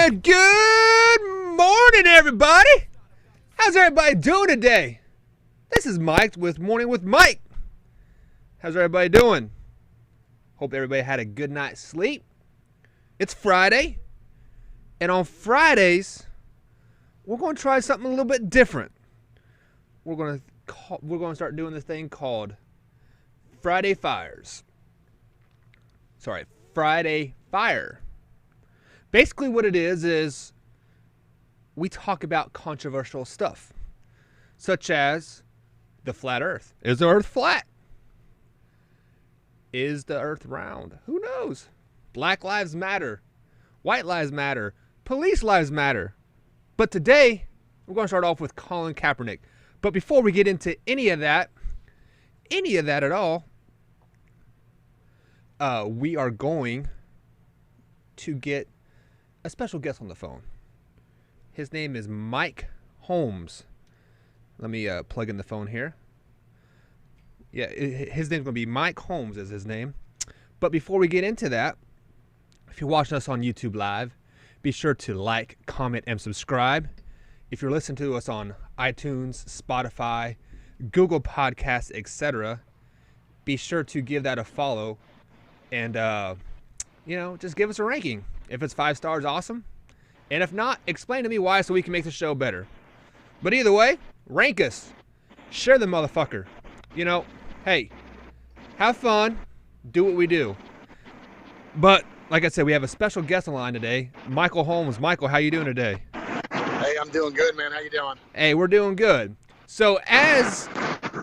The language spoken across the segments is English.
Good morning, everybody. How's everybody doing today? This is Mike with Morning with Mike. How's everybody doing? Hope everybody had a good night's sleep. It's Friday, and on Fridays, we're going to try something a little bit different. We're going to start doing this thing called Friday Fires. Friday Fire. Basically what it is we talk about controversial stuff, such as the flat earth. Is the earth flat? Is the earth round? Who knows? Black lives matter. White lives matter. Police lives matter. But today, we're going to start off with Colin Kaepernick. But before we get into any of that at all, we are going to get a special guest on the phone. His name is Mike Holmes. Let me plug in the phone here. Yeah, his name's going to be Mike Holmes is his name. But before we get into that, if you're watching us on YouTube Live, be sure to like, comment, and subscribe. If you're listening to us on iTunes, Spotify, Google Podcasts, etc., be sure to give that a follow and, just give us a ranking. If it's 5 stars, awesome. And if not, explain to me why so we can make the show better. But either way, rank us. Share the motherfucker. Hey, have fun. Do what we do. But, like I said, we have a special guest on the line today, Michael Holmes. Michael, how you doing today? Hey, I'm doing good, man. How you doing? Hey, we're doing good. So as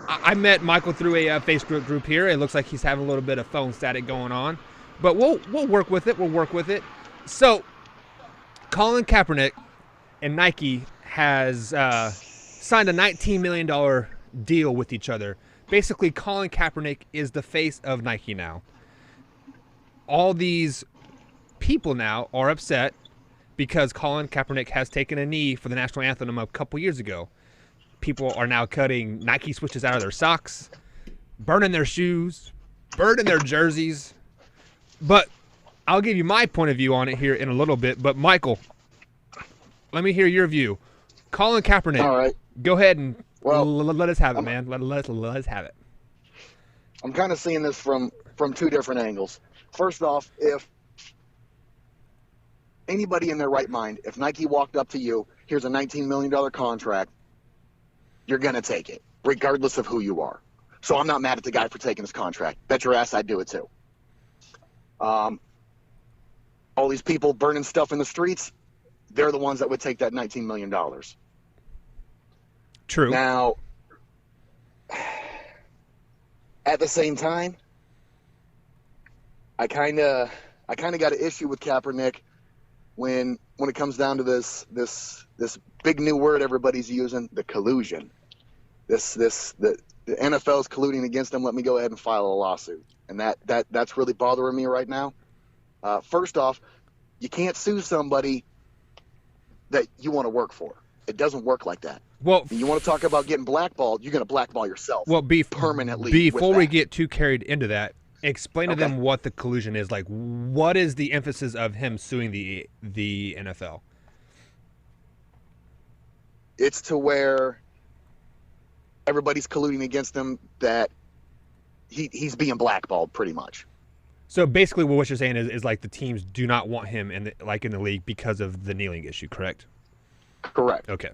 I met Michael through a Facebook group here, it looks like he's having a little bit of phone static going on. But we'll work with it. So, Colin Kaepernick and Nike has signed a $19 million deal with each other. Basically, Colin Kaepernick is the face of Nike now. All these people now are upset because Colin Kaepernick has taken a knee for the national anthem a couple years ago. People are now cutting Nike switches out of their socks, burning their shoes, burning their jerseys. But I'll give you my point of view on it here in a little bit. But, Michael, let me hear your view. Colin Kaepernick, all right. Go ahead and let us have it, man. Let us have it. I'm kind of seeing this from two different angles. First off, if anybody in their right mind, if Nike walked up to you, here's a $19 million contract, you're going to take it, regardless of who you are. So I'm not mad at the guy for taking this contract. Bet your ass I'd do it too. All these people burning stuff in the streets, they're the ones that would take that $19 million. True. Now, at the same time, I kind of got an issue with Kaepernick when it comes down to this big new word everybody's using, the collusion. The NFL's colluding against them. Let me go ahead and file a lawsuit, and that's really bothering me right now. First off, you can't sue somebody that you want to work for. It doesn't work like that. Well, you want to talk about getting blackballed, you're going to blackball yourself. Well, permanently. Before we get too carried into that, explain to them what the collusion is. Like, what is the emphasis of him suing the NFL? It's to where everybody's colluding against him, that he's being blackballed pretty much. So basically what you're saying is like the teams do not want him in the league because of the kneeling issue, correct? Correct. Okay.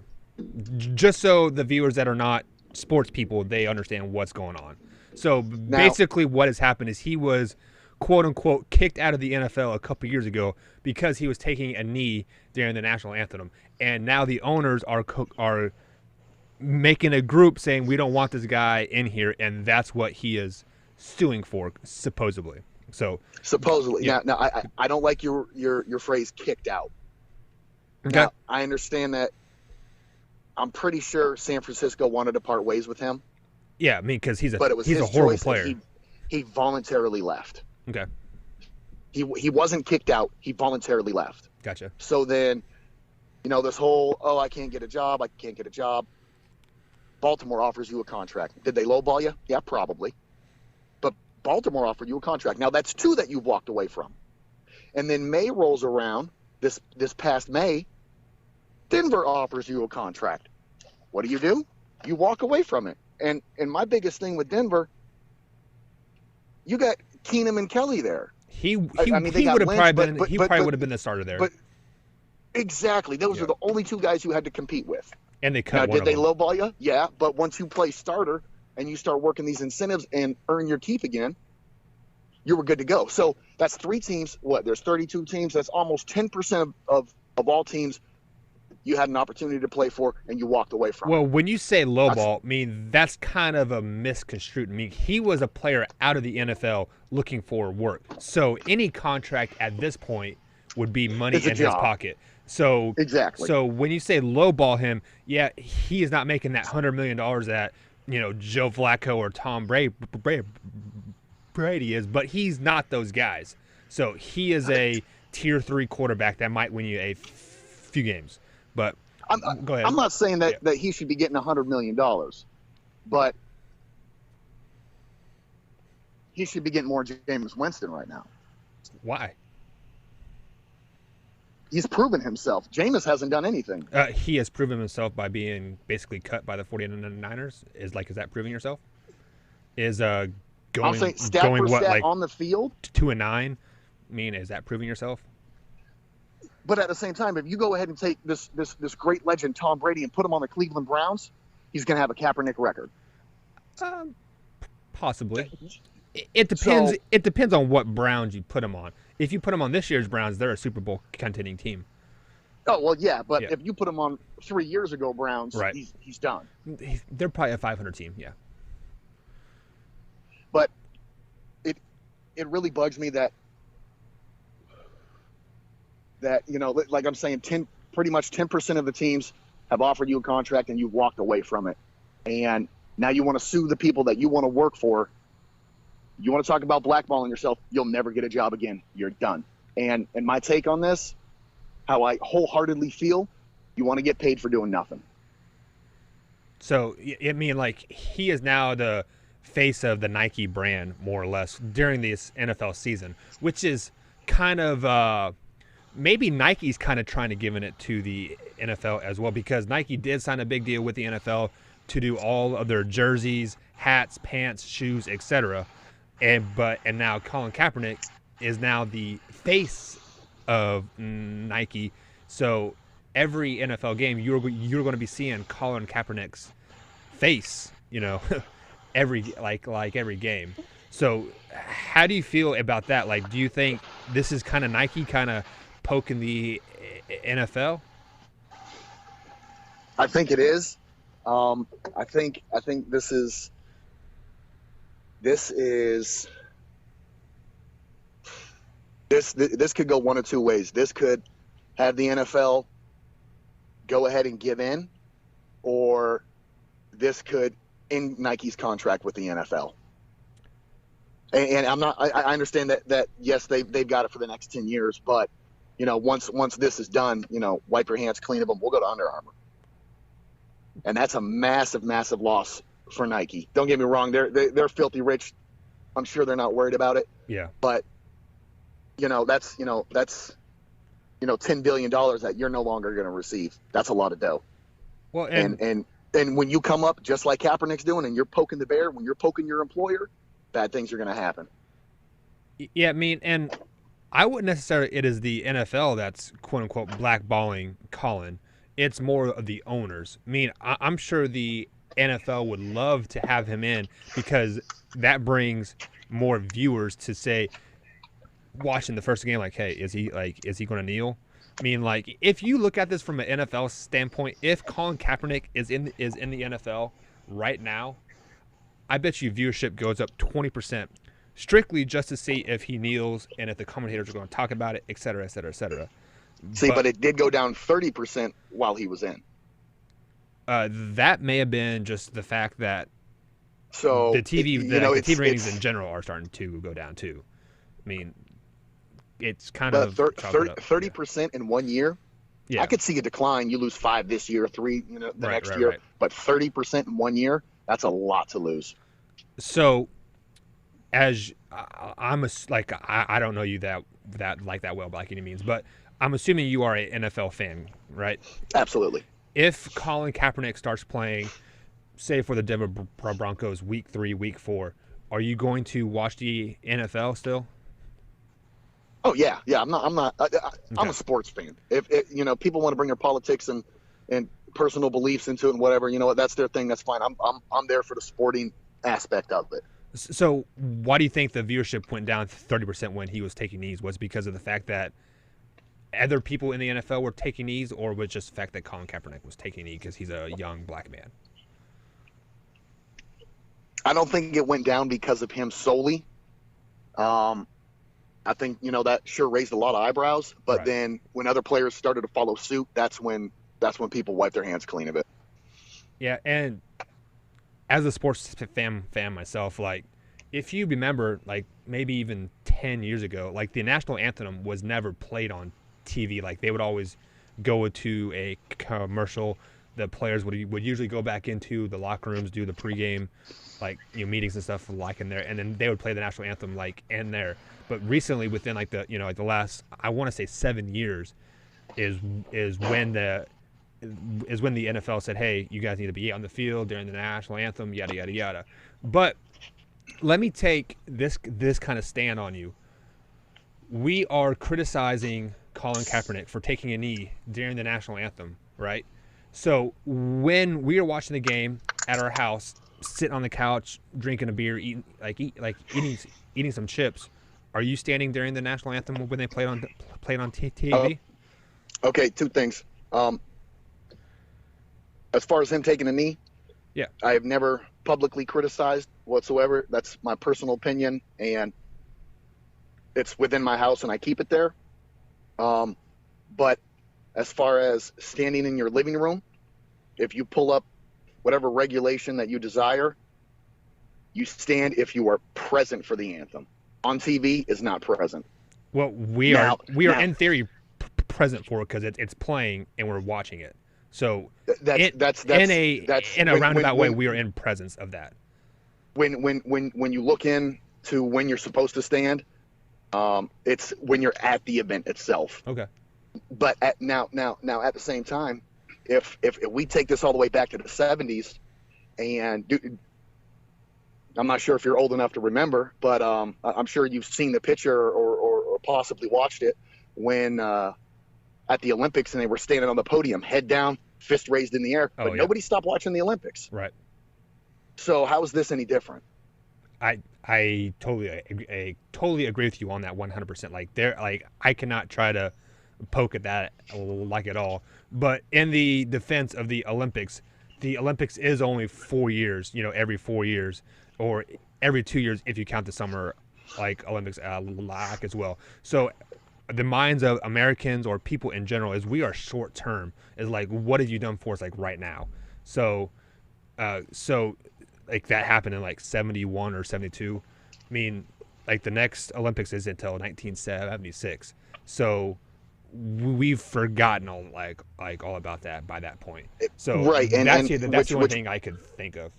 Just so the viewers that are not sports people, they understand what's going on. So basically what has happened is he was, quote unquote, kicked out of the NFL a couple years ago because he was taking a knee during the national anthem. And now the owners are making a group saying we don't want this guy in here, and that's what he is suing for, supposedly. So supposedly, yeah. Now I don't like your phrase "kicked out." Okay. Now, I understand that. I'm pretty sure San Francisco wanted to part ways with him. Yeah, I mean, because he's a horrible choice player. He voluntarily left. Okay. He wasn't kicked out. He voluntarily left. Gotcha. So then, this whole I can't get a job. Baltimore offers you a contract. Did they lowball you? Yeah, probably. But Baltimore offered you a contract. Now that's 2 that you've walked away from. And then May rolls around this past May, Denver offers you a contract. What do? You walk away from it. And my biggest thing with Denver, you got Keenum and Kelly there. He mean, he would have probably been he probably would have been the starter there. But exactly, those are the only two guys you had to compete with. And they cut now, one did they of them. lowball you? Yeah, but once you play starter and you start working these incentives and earn your keep again, you were good to go. So that's 3 teams. What? There's 32 teams. That's almost 10% of all teams you had an opportunity to play for, and you walked away from. Well, when you say lowball, I mean, that's kind of a misconstrued. I mean, he was a player out of the NFL looking for work. So any contract at this point would be money in his pocket. So exactly. So when you say lowball him, yeah, he is not making that $100 million that, you know, Joe Flacco or Tom Brady is, but he's not those guys. So he is a tier 3 quarterback that might win you a few games. But go ahead. I'm not saying that he should be getting $100 million, but he should be getting more Jameis Winston right now. Why? He's proven himself. Jameis hasn't done anything. He has proven himself by being basically cut by the 49ers. Is that proving yourself? Is going I'm saying stat going for what, stat like on the field 2-9? I mean, is that proving yourself? But at the same time, if you go ahead and take this great legend Tom Brady and put him on the Cleveland Browns, he's going to have a Kaepernick record. Possibly. It depends. It depends on what Browns you put him on. If you put him on this year's Browns, they're a Super Bowl contending team. Oh well, yeah, but if you put him on 3 years ago Browns, right. he's done. They're probably a 500 team, yeah. But it really bugs me that you know, like I'm saying, pretty much 10% of the teams have offered you a contract and you've walked away from it, and now you want to sue the people that you want to work for. You want to talk about blackballing yourself, you'll never get a job again. You're done. And my take on this, how I wholeheartedly feel, you want to get paid for doing nothing. So, I mean, like, he is now the face of the Nike brand, more or less, during this NFL season, which is kind of maybe Nike's kind of trying to give it to the NFL as well, because Nike did sign a big deal with the NFL to do all of their jerseys, hats, pants, shoes, etc. And now Colin Kaepernick is now the face of Nike. So every NFL game, you're going to be seeing Colin Kaepernick's face, you know, every game. So how do you feel about that? Like, do you think this is kind of Nike kind of poking the NFL? I think it is. I think this could go one of two ways. This could have the NFL go ahead and give in, or this could end Nike's contract with the NFL. And I understand that yes, they've got it for the next 10 years, but you know, once this is done, you know, wipe your hands clean of them. We'll go to Under Armour. And that's a massive, massive loss for Nike. Don't get me wrong; they're filthy rich. I'm sure they're not worried about it. Yeah. But that's $10 billion that you're no longer going to receive. That's a lot of dough. Well, and when you come up just like Kaepernick's doing, and you're poking the bear, when you're poking your employer, bad things are going to happen. Yeah, I mean, and I wouldn't necessarily. It is the NFL that's quote unquote blackballing Colin. It's more of the owners. I mean, I'm sure the NFL would love to have him in, because that brings more viewers to say, watching the first game, like, hey, is he going to kneel? I mean, like, if you look at this from an NFL standpoint, if Colin Kaepernick is in the NFL right now, I bet you viewership goes up 20%, strictly just to see if he kneels and if the commentators are going to talk about it, et cetera, et cetera, et cetera. See, but it did go down 30% while he was in. That may have been just the fact that the TV ratings in general are starting to go down too. I mean, it's kind of 30% in 1 year. Yeah. I could see a decline. You lose 5 this year, 3 the next year, but 30% in 1 year, that's a lot to lose. So, as I don't know you that well by any means, but I'm assuming you are an NFL fan, right? Absolutely. If Colin Kaepernick starts playing, say for the Denver Broncos, week 3, week 4, are you going to watch the NFL still? Oh yeah, yeah. I'm Okay. a sports fan. If people want to bring their politics and personal beliefs into it and whatever, that's their thing. That's fine. I'm there for the sporting aspect of it. So why do you think the viewership went down 30% when he was taking knees? Was it because of the fact that other people in the NFL were taking knees, or was it just the fact that Colin Kaepernick was taking knees because he's a young black man? I don't think it went down because of him solely. I think that sure raised a lot of eyebrows. But Right. then when other players started to follow suit, that's when people wipe their hands clean of it. Yeah, and as a sports fan myself, like if you remember, like maybe even 10 years ago, like the national anthem was never played on TV. Like they would always go to a commercial. The players would usually go back into the locker rooms, do the pregame, like meetings and stuff like in there, and then they would play the national anthem like in there. But recently, within like the last, I want to say 7 years, is is when the is when the NFL said, "Hey, you guys need to be on the field during the national anthem, yada yada yada." But let me take this kind of stand on you. We are criticizing Colin Kaepernick for taking a knee during the national anthem, right? So when we are watching the game at our house, sitting on the couch, drinking a beer, eating some chips, are you standing during the national anthem when they played on Uh, TV? okay, two things. As far as him taking a knee, Yeah. I have never publicly criticized whatsoever. That's my personal opinion, and it's within my house, and I keep it there. But as far as standing in your living room, if you pull up whatever regulation that you desire, you stand if you are present for the anthem. On TV is not present. Well, we Now, are in theory present for it because it's playing and we're watching it. So that's in a roundabout way, we are in presence of that. when you look in to when you're supposed to stand, it's when you're at the event itself. Okay. But now at the same time, if we take this all the way back to the 70s, and I'm not sure if you're old enough to remember, but I'm sure you've seen the picture or possibly watched it when at the Olympics and they were standing on the podium, head down, fist raised in the air, but nobody stopped watching the Olympics. Right. So how is this any different? I totally agree with you on that 100%. Like I cannot try to poke at that like at all. But in the defense of the Olympics is only 4 years. Every 4 years or every 2 years if you count the summer like Olympics like as well. So the minds of Americans or people in general is we are short term. Is like what have you done for us like right now? So like that happened in like 71 or 72. I mean, like the next Olympics isn't until 1976. So we've forgotten all about that by that point. So Right, and that's which the only thing I could think of.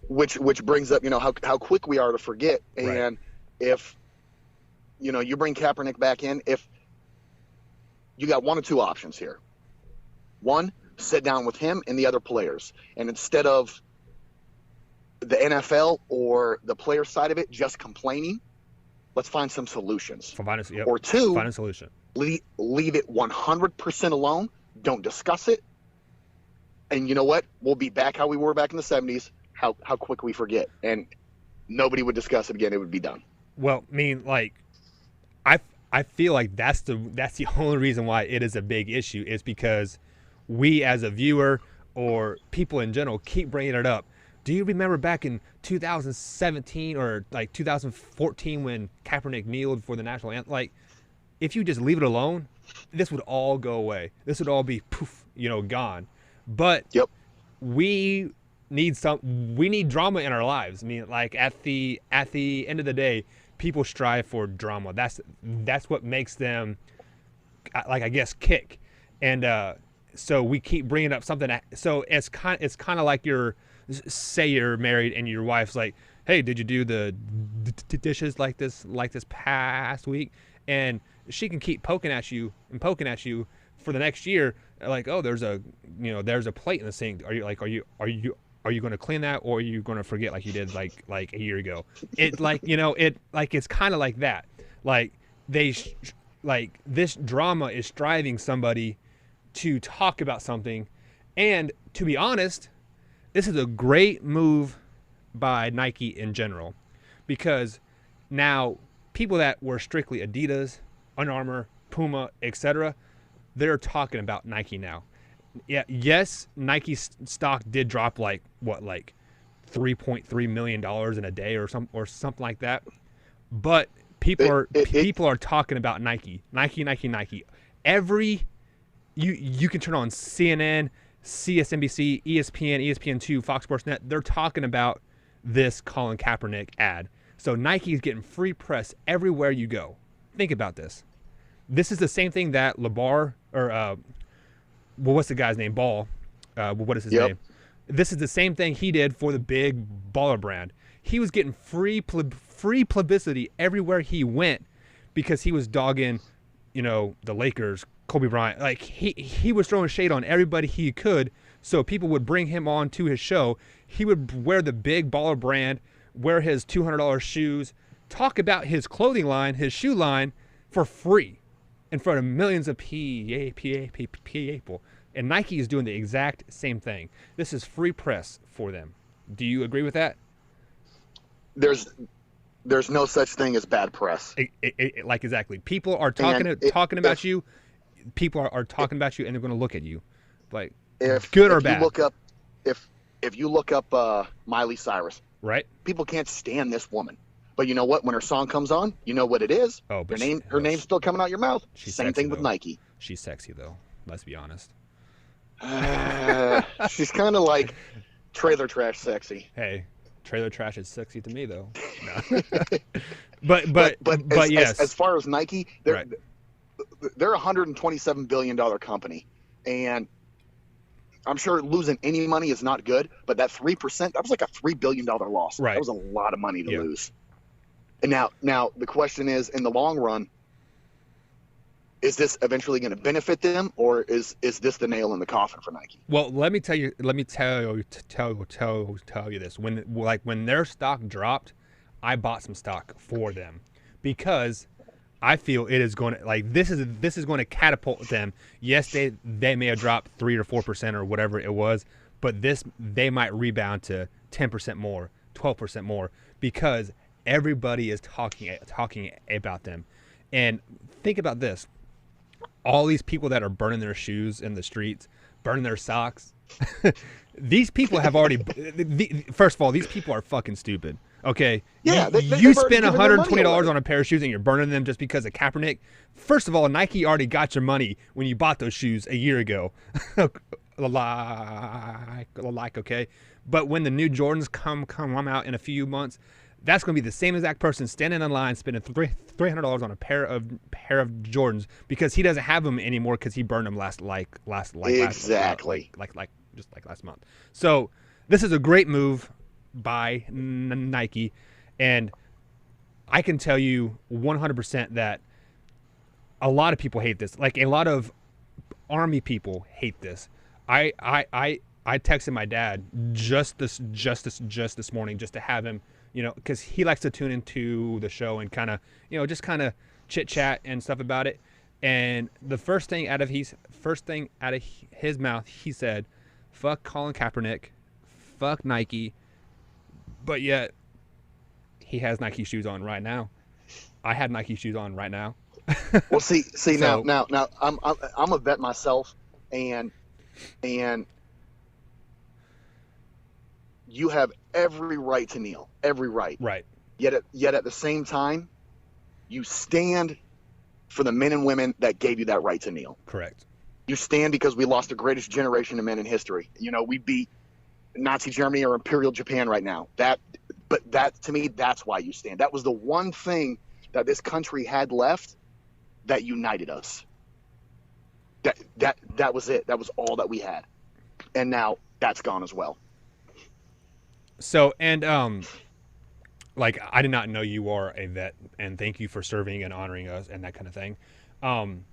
which brings up how quick we are to forget. And Right. if you bring Kaepernick back in, if you got one or two options here. One, sit down with him and the other players, and instead of the NFL or the player side of it just complaining, let's find some solutions. Yep. Or two, Find a solution. leave it 100% alone. Don't discuss it. And you know what? We'll be back how we were back in the 70s. How quick we forget, and nobody would discuss it again. It would be done. Well, I mean, like, I feel like that's the only reason why it is a big issue is because we as a viewer or people in general keep bringing it up. Do you remember back in 2017 or like 2014 when Kaepernick kneeled for the national anthem? Like, if you just leave it alone, this would all go away. This would all be poof, gone. But Yep. we need drama in our lives. I mean, like at the end of the day, people strive for drama. That's what makes them, like, I guess, kick. And so we keep bringing up something. So it's kind of like say you're married and your wife's like, hey, did you do the dishes like this past week? and she can keep poking at you for the next year. Like, oh, there's a plate in the sink. Are you going to clean that, or are you going to forget like you did like a year ago? It's kind of like that. Like like this drama is driving somebody to talk about something, and to be honest, this is a great move by Nike in general, because now people that were strictly Adidas, Under Armour, Puma, etc., they're talking about Nike now. Yeah, yes, Nike's stock did drop like $3.3 million in a day or something like that. But people are talking about Nike. Every you can turn on CNN, CSNBC, ESPN, ESPN2, Fox Sports Net. They're talking about this Colin Kaepernick ad. So Nike is getting free press everywhere you go. Think about this. This is the same thing that LeBar or what's the guy's name? Ball. What is his name? This is the same thing he did for the big baller brand. He was getting free publicity everywhere he went because he was dogging, the Lakers, Kobe Bryant. Like he was throwing shade on everybody he could, so people would bring him on to his show. He would wear the big baller brand, wear his $200 shoes, talk about his clothing line, his shoe line for free in front of millions of people. And Nike is doing the exact same thing. This is free press for them. Do you agree with that? There's no such thing as bad press. Like exactly. People are talking about you. People are talking about you, and they're going to look at you, like good or bad. If you look up Miley Cyrus, right? People can't stand this woman. But you know what? When her song comes on, you know what it is. Oh, but her name's still coming out your mouth. Same thing with Nike. She's sexy though. Let's be honest. She's kind of like trailer trash sexy. Hey, trailer trash is sexy to me though. No. but yes. As far as Nike, they're right. They're a $127 billion company, and I'm sure losing any money is not good. But that 3%, that was like a $3 billion loss. Right. That was a lot of money to lose. And now the question is, in the long run, is this eventually going to benefit them, or is this the nail in the coffin for Nike? Well, let me tell you this. When their stock dropped, I bought some stock for them because I feel it is going to this is going to catapult them. Yes, they may have dropped 3 or 4% or whatever it was, but they might rebound to 10% more, 12% more because everybody is talking about them. And think about this. All these people that are burning their shoes in the streets, burning their socks, these people have already first of all, these people are fucking stupid. Okay. Yeah, you spend $120 on a pair of shoes and you're burning them just because of Kaepernick. First of all, Nike already got your money when you bought those shoes a year ago. Okay. But when the new Jordans come out in a few months, that's going to be the same exact person standing in line spending $300 on a pair of Jordans because he doesn't have them anymore because he burned them last exactly just like last month. So this is a great move by Nike, and I can tell you 100% that a lot of people hate this. Like a lot of Army people hate this. I texted my dad just this morning just to have him, because he likes to tune into the show and kind of chit chat and stuff about it. And the first thing out of his mouth, he said, "Fuck Colin Kaepernick, fuck Nike." But yet, he has Nike shoes on right now. I had Nike shoes on right now. Well, see, so, now, I'm a vet myself, and you have every right to kneel, every right. Right. Yet at the same time, you stand for the men and women that gave you that right to kneel. Correct. You stand because we lost the greatest generation of men in history. We beat Nazi Germany or Imperial Japan right now. But to me, that's why you stand. That was the one thing that this country had left that united us. That was it. That was all that we had. And now that's gone as well. So, and like I did not know you are a vet, and thank you for serving and honoring us and that kind of thing. Um,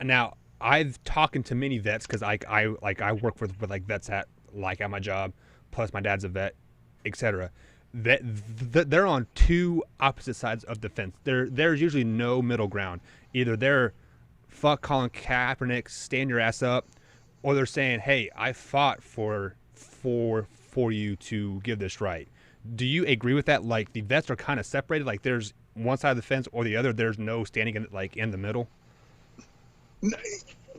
Now I've talked to many vets because I work with like vets at my job, plus my dad's a vet, etc. That they're on two opposite sides of the fence. There's usually no middle ground. Either they're fuck Colin Kaepernick, stand your ass up, or they're saying, hey, I fought for you to give this right. Do you agree with that? Like the vets are kind of separated. Like there's one side of the fence or the other. There's no standing in the middle.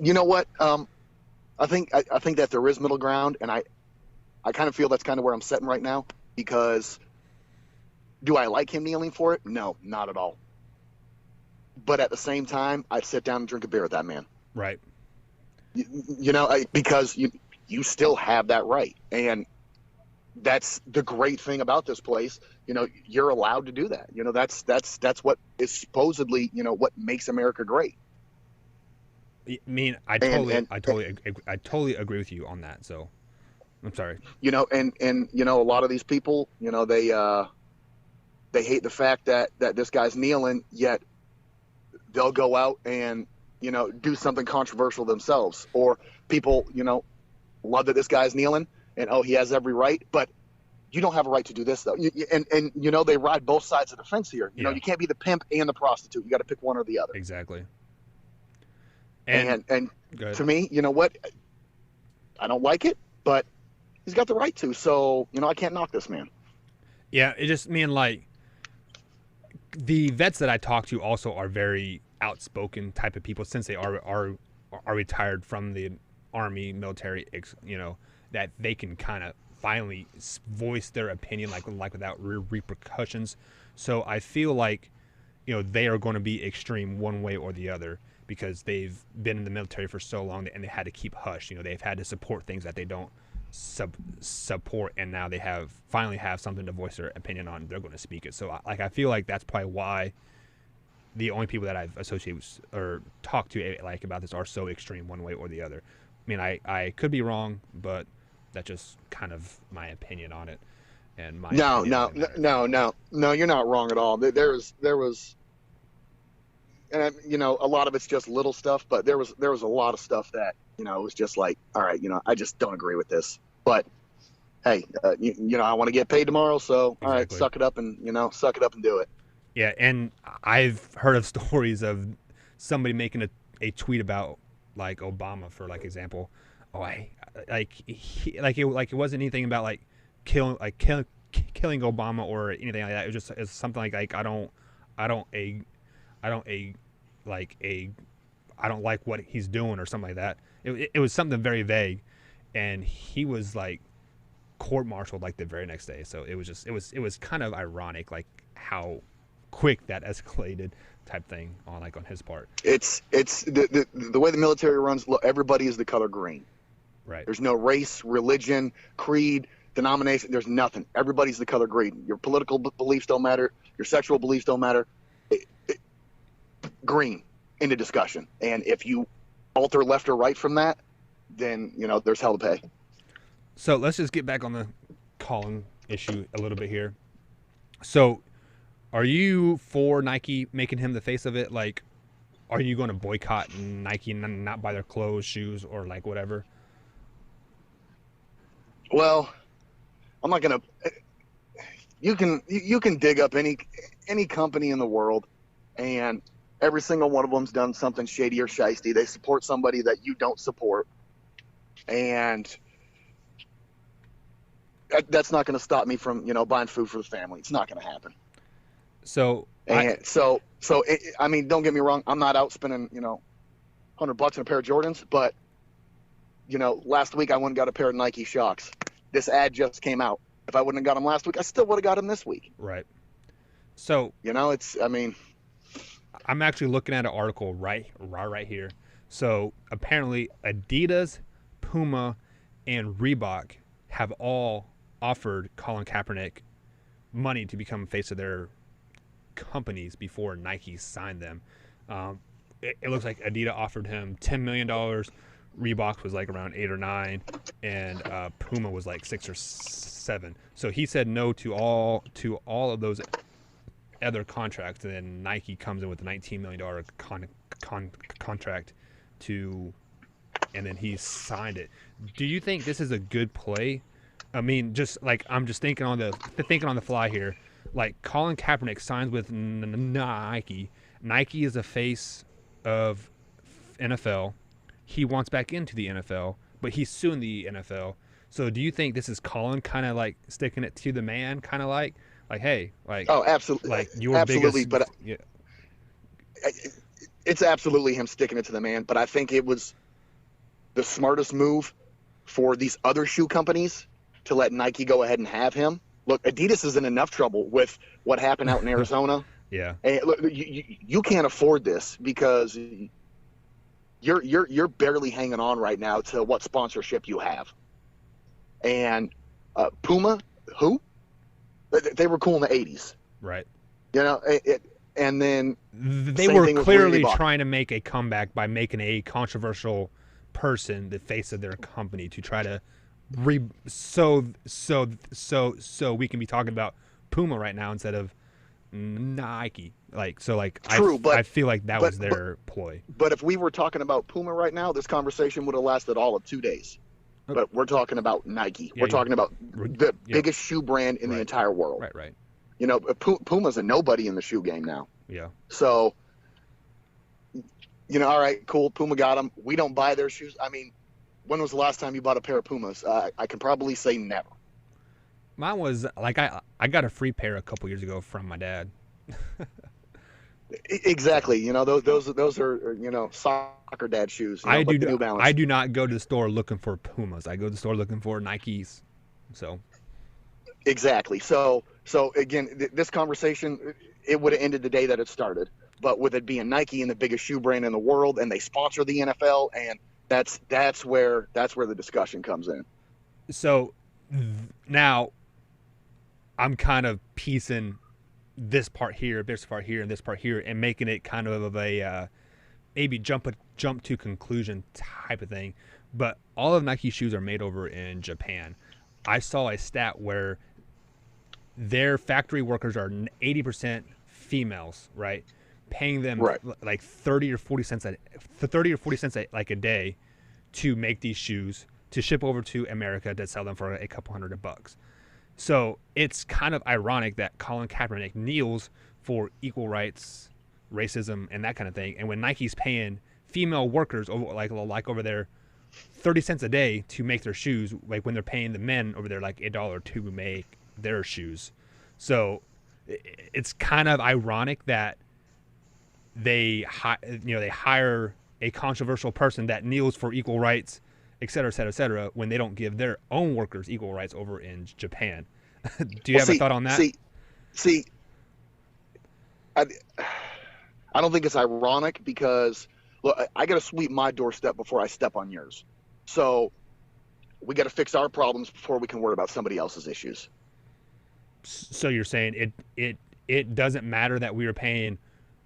You know what? I think that there is middle ground, and I kind of feel that's kind of where I'm sitting right now. Because do I like him kneeling for it? No, not at all. But at the same time, I'd sit down and drink a beer with that man. Right. Because you still have that right, and that's the great thing about this place. You're allowed to do that. That's what is supposedly what makes America great. I mean, I totally agree with you on that. So, I'm sorry. And a lot of these people, they hate the fact that this guy's kneeling, yet they'll go out and do something controversial themselves. Or people, love that this guy's kneeling, and he has every right, but you don't have a right to do this though. And they ride both sides of the fence here. You can't be the pimp and the prostitute. You got to pick one or the other. Exactly. And to me, you know what? I don't like it, but he's got the right to. So, I can't knock this man. Yeah, it just like the vets that I talk to also are very outspoken type of people since they are retired from the Army, military, that they can kind of finally voice their opinion like without repercussions. So I feel like they are going to be extreme one way or the other, because they've been in the military for so long and they had to keep hush. They've had to support things that they don't support, and now they finally have something to voice their opinion on. They're going to speak it. So I feel like that's probably why the only people that I've associated or talked to about this are so extreme one way or the other. I mean, I could be wrong, but that's just kind of my opinion on it. And no, you're not wrong at all. There was. And a lot of it's just little stuff, but there was a lot of stuff that it was just like, all right, I just don't agree with this. But hey, I want to get paid tomorrow, so exactly. All right, suck it up and do it. Yeah, and I've heard of stories of somebody making a tweet about like Obama, for like example. It wasn't anything about like killing Obama or anything like that. It was just something like I don't like what he's doing or something like that. It was something very vague, and he was like court-martialed like the very next day. So it was kind of ironic, like how quick that escalated type thing on his part. It's the way the military runs. Look, everybody is the color green. Right. There's no race, religion, creed, denomination. There's nothing. Everybody's the color green. Your political beliefs don't matter. Your sexual beliefs don't matter. Green in the discussion, and if you alter left or right from that, then there's hell to pay. So let's just get back on the Colin issue a little bit here. So are you for Nike making him the face of it? Like, are you going to boycott Nike and not buy their clothes, shoes, or like whatever? Well, I'm not gonna. You can dig up any company in the world, and every single one of them's done something shady or shisty. They support somebody that you don't support, and that's not going to stop me from buying food for the family. It's not going to happen. So I mean, don't get me wrong. I'm not out spending $100 on a pair of Jordans, but last week I went and got a pair of Nike Shox. This ad just came out. If I wouldn't have got them last week, I still would have got them this week. Right. So I'm actually looking at an article right here. So apparently Adidas, Puma, and Reebok have all offered Colin Kaepernick money to become face of their companies before Nike signed them. It looks like Adidas offered him $10 million. Reebok was like around 8 or 9, and Puma was like 6 or 7. So he said no to all of those other contracts, and then Nike comes in with a $19 million contract to, and then he signed it. Do you think this is a good play? I mean, just like I'm just thinking on the fly here. Like Colin Kaepernick signs with Nike. Nike is a face of NFL. He wants back into the NFL, but he's suing the NFL. So do you think this is Colin kind of like sticking it to the man, kind of like, hey, Oh, absolutely, like your absolutely. biggest, But yeah, it's absolutely him sticking it to the man. But I think it was the smartest move for these other shoe companies to let Nike go ahead and have him. Look, Adidas is in enough trouble with what happened out in Arizona. yeah, And look, you can't afford this because you're barely hanging on right now to what sponsorship you have. And Puma, who? They were cool in the 80s. right. You know, and then They same were thing with clearly Reebok. trying to make a comeback by making a controversial person the face of their company to try to so we can be talking about Puma right now instead of Nike. Like so, like True, I feel like that but was their ploy. but if we were talking about Puma right now, this conversation would have lasted all of 2 days. Okay. But we're talking about Nike. Yeah, We're talking about the yeah. biggest shoe brand in the Right. entire world. Right. You know, Puma's a nobody in the shoe game now. Yeah. So, you know, all right, cool. Puma got them. We don't buy their shoes. I mean, when was the last time you bought a pair of Pumas? I can probably say never. Mine was like I got a free pair a couple years ago from my dad. Exactly. You know, those are soccer dad shoes. You know, like the New Balance. I do not go to the store looking for Pumas. I go to the store looking for Nikes. So Exactly. So again, this conversation, it would have ended the day that it started. But with it being Nike and the biggest shoe brand in the world, and they sponsor the NFL, and that's where the discussion comes in. so now I'm kind of piecing this part here, and this part here, and making it kind of a maybe jump to conclusion type of thing. But all of Nike shoes are made over in Japan. I saw a stat where their factory workers are 80% females, right? Paying them Right. like 30 or 40 cents like a day to make these shoes to ship over to America to sell them for a couple $100. So it's kind of ironic that Colin Kaepernick kneels for equal rights, racism, and that kind of thing. And when Nike's paying female workers like over there 30 cents a day to make their shoes, like when they're paying the men over there like $1 to make their shoes. So it's kind of ironic that they hire a controversial person that kneels for equal rights, et cetera, et cetera, et cetera, when they don't give their own workers equal rights over in Japan. Do you have a thought on that? See, I don't think it's ironic because look, I got to sweep my doorstep before I step on yours. So we got to fix our problems before we can worry about somebody else's issues. So you're saying it doesn't matter that we are paying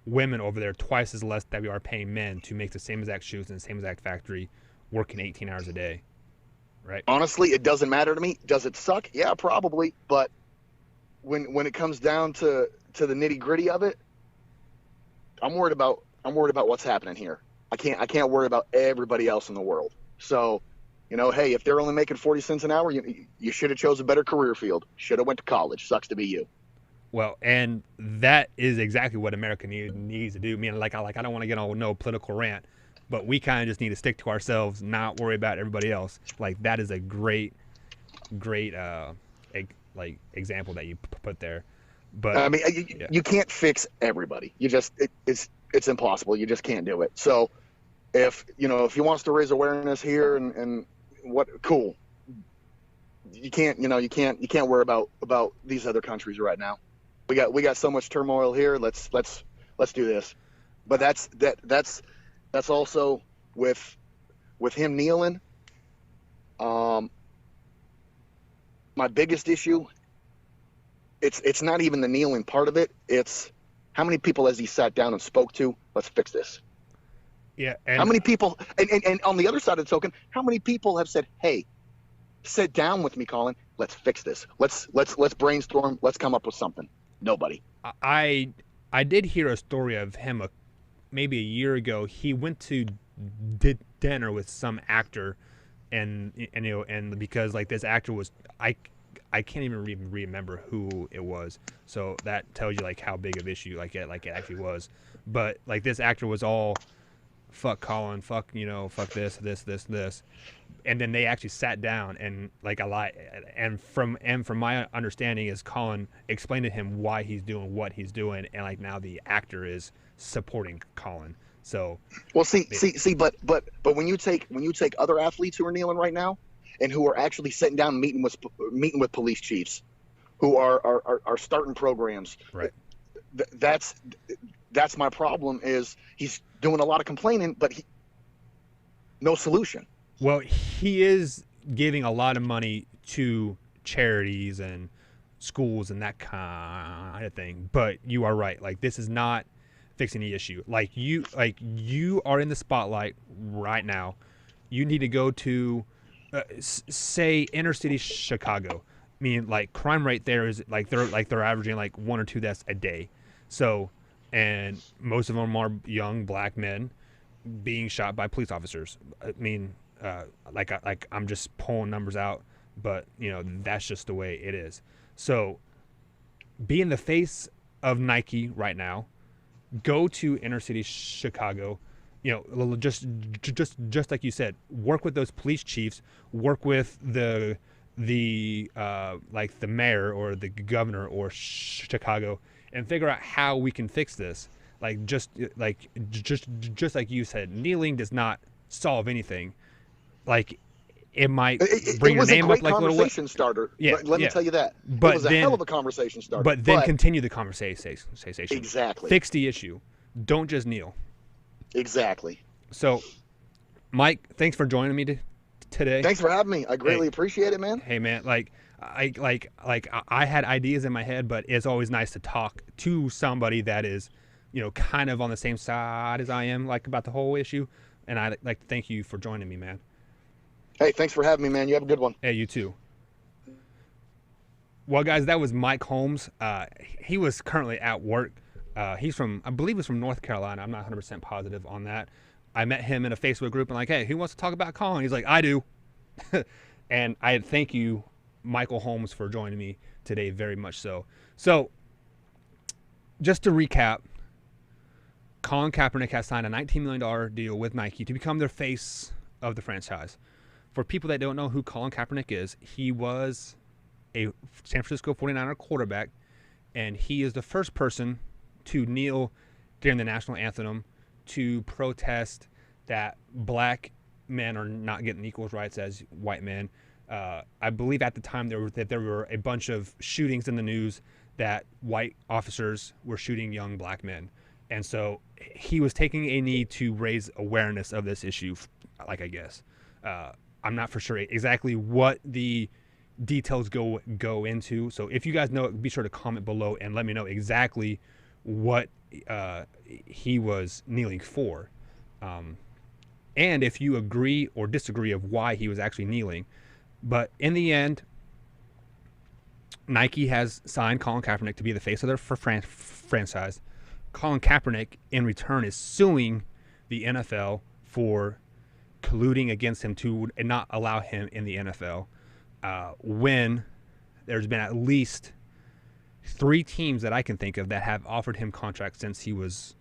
women over there twice as less that we are paying men to make the same exact shoes in the same exact factory, working 18 hours a day, right? Honestly, it doesn't matter to me. Does it suck? Yeah, probably. But when it comes down to the nitty gritty of it, I'm worried about what's happening here. I can't worry about everybody else in the world. So, hey, if they're only making 40 cents an hour, you should have chose a better career field. Should have went to college. Sucks to be you. Well, and that is exactly what America needs to do. I mean, I don't want to get on no political rant, but we kind of just need to stick to ourselves, not worry about everybody else. Like that is a great example that you put there. But I mean, you can't fix everybody. You just it's impossible. You just can't do it. So if he wants to raise awareness here and what cool, you can't worry about these other countries right now. We got so much turmoil here. Let's do this. But that's also with him kneeling. My biggest issue, it's not even the kneeling part of it. It's how many people has he sat down and spoke to? Let's fix this. Yeah, How and many people, and on the other side of the token, how many people have said, "Hey, sit down with me, Colin. Let's fix this. Let's brainstorm. Let's come up with something." Nobody. I I did hear a story of him maybe a year ago. He went to dinner with some actor, and and because like this actor was I can't even remember who it was. So that tells you like how big of issue like it actually was. But like this actor was all fuck Colin, fuck fuck this, and then they actually sat down and like a lot, and from my understanding is Colin explained to him why he's doing what he's doing, and like now the actor is supporting Colin. So Well, see, but when you take other athletes who are kneeling right now, and who are actually sitting down meeting with police chiefs, who are starting programs, right. that's my problem. Is he's doing a lot of complaining, but no solution. Well, he is giving a lot of money to charities and schools and that kind of thing. But you are right. Like this is not fixing the issue. Like you are in the spotlight right now. You need to go to say inner city Chicago. I mean, like crime rate there is like they're averaging like 1 or 2 deaths a day. So, and most of them are young black men being shot by police officers. I mean, like I'm just pulling numbers out, but that's just the way it is. So, being the face of Nike right now, go to inner city Chicago. Just like you said, work with those police chiefs, work with the like the mayor or the governor or Chicago, and figure out how we can fix this. Just like you said, kneeling does not solve anything. Like it might It bring your was a name up great like a little bit. conversation starter. Yeah, Let me yeah. tell you that. It But was a hell then, of a conversation starter. but then continue the conversation. Exactly. Fix the issue. Don't just kneel. Exactly. So, Mike, thanks for joining me today. Thanks for having me. I greatly Hey. appreciate it, man. Hey, man, I had ideas in my head, but it's always nice to talk to somebody that is, kind of on the same side as I am, like about the whole issue. And I like to thank you for joining me, man. Hey, thanks for having me, man. You have a good one. Hey, you too. Well, guys, that was Mike Holmes. He was currently at work. He's from, I believe, he's from North Carolina. I'm not 100% positive on that. I met him in a Facebook group and like, hey, who wants to talk about Colin? He's like, I do. And I thank you, Michael Holmes, for joining me today, very much so. So, just to recap, Colin Kaepernick has signed a $19 million deal with Nike to become their face of the franchise. For people that don't know who Colin Kaepernick is, he was a San Francisco 49er quarterback, and he is the first person to kneel during the national anthem to protest that black men are not getting equal rights as white men. I believe at the time there were a bunch of shootings in the news that white officers were shooting young black men. And so he was taking a knee to raise awareness of this issue, like I guess. I'm not for sure exactly what the details go into. So if you guys know, be sure to comment below and let me know exactly what he was kneeling for. And if you agree or disagree of why he was actually kneeling. But in the end, Nike has signed Colin Kaepernick to be the face of their franchise. Colin Kaepernick, in return, is suing the NFL for colluding against him to not allow him in the NFL. When there's been at least 3 teams that I can think of that have offered him contracts since he was,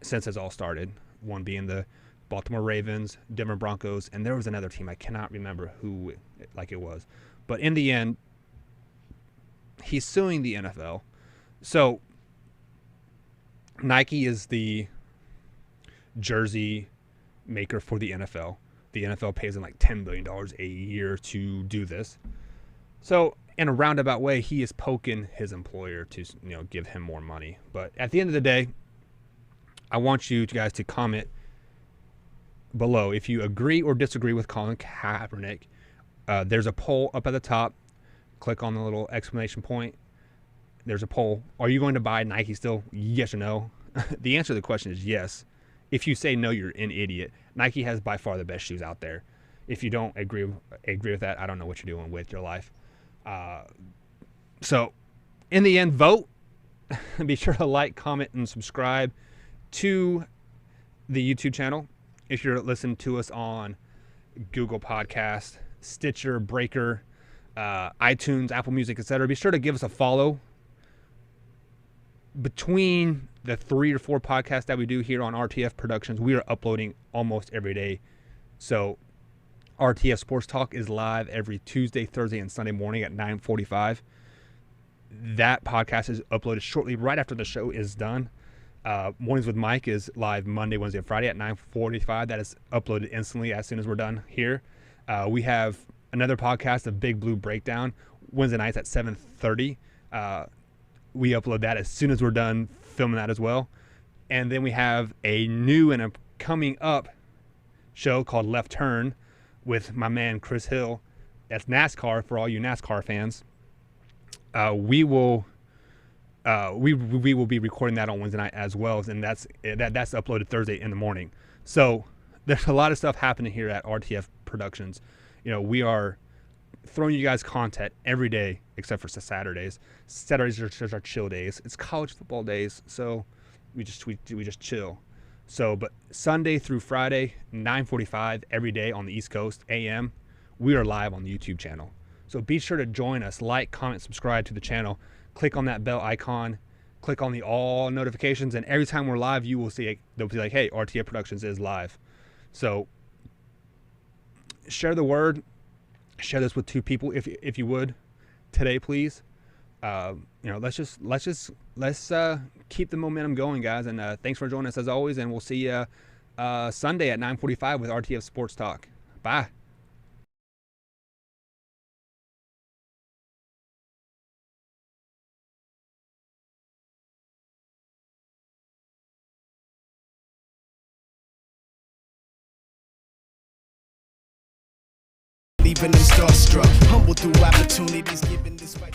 since it all started. One being the Baltimore Ravens, Denver Broncos, and there was another team I cannot remember who it was. But in the end, he's suing the NFL. So Nike is the jersey maker for the NFL. The NFL pays him like $10 billion a year to do this. So in a roundabout way, he is poking his employer to give him more money. But at the end of the day, I want you guys to comment below if you agree or disagree with Colin Kaepernick. There's a poll up at the top. Click on the little exclamation point. There's a poll. Are you going to buy Nike still? Yes or no? The answer to the question is yes. If you say no, you're an idiot. Nike has by far the best shoes out there. If you don't agree with that, I don't know what you're doing with your life. So, in the end, vote. Be sure to like, comment, and subscribe to the YouTube channel. If you're listening to us on Google Podcast, Stitcher, Breaker, iTunes, Apple Music, etc., be sure to give us a follow. Between the 3 or 4 podcasts that we do here on RTF Productions, we are uploading almost every day. So RTF Sports Talk is live every Tuesday, Thursday, and Sunday morning at 9:45. That podcast is uploaded shortly right after the show is done. Mornings with Mike is live Monday, Wednesday, and Friday at 9:45. That is uploaded instantly as soon as we're done here. We have another podcast, a Big Blue Breakdown, Wednesday nights at 7:30. We upload that as soon as we're done filming that as well. And then we have a new and a coming up show called Left Turn with my man Chris Hill. That's NASCAR for all you NASCAR fans. We will be recording that on Wednesday night as well, and that's uploaded Thursday in the morning. So there's a lot of stuff happening here at RTF Productions. We are throwing you guys content every day except for Saturdays. Saturdays are just our chill days. It's college football days, so we just chill. So, but Sunday through Friday, 9:45 every day on the East Coast AM, we are live on the YouTube channel. So be sure to join us, like, comment, subscribe to the channel. Click on that bell icon, click on the all notifications, and every time we're live, you will see it. They'll be like, hey, RTF Productions is live. So share the word. Share this with 2 people if you would today, please. Let's keep the momentum going, guys. And thanks for joining us as always. And we'll see you Sunday at 9:45 with RTF Sports Talk. Bye. Leaving them starstruck, humble through opportunities given despite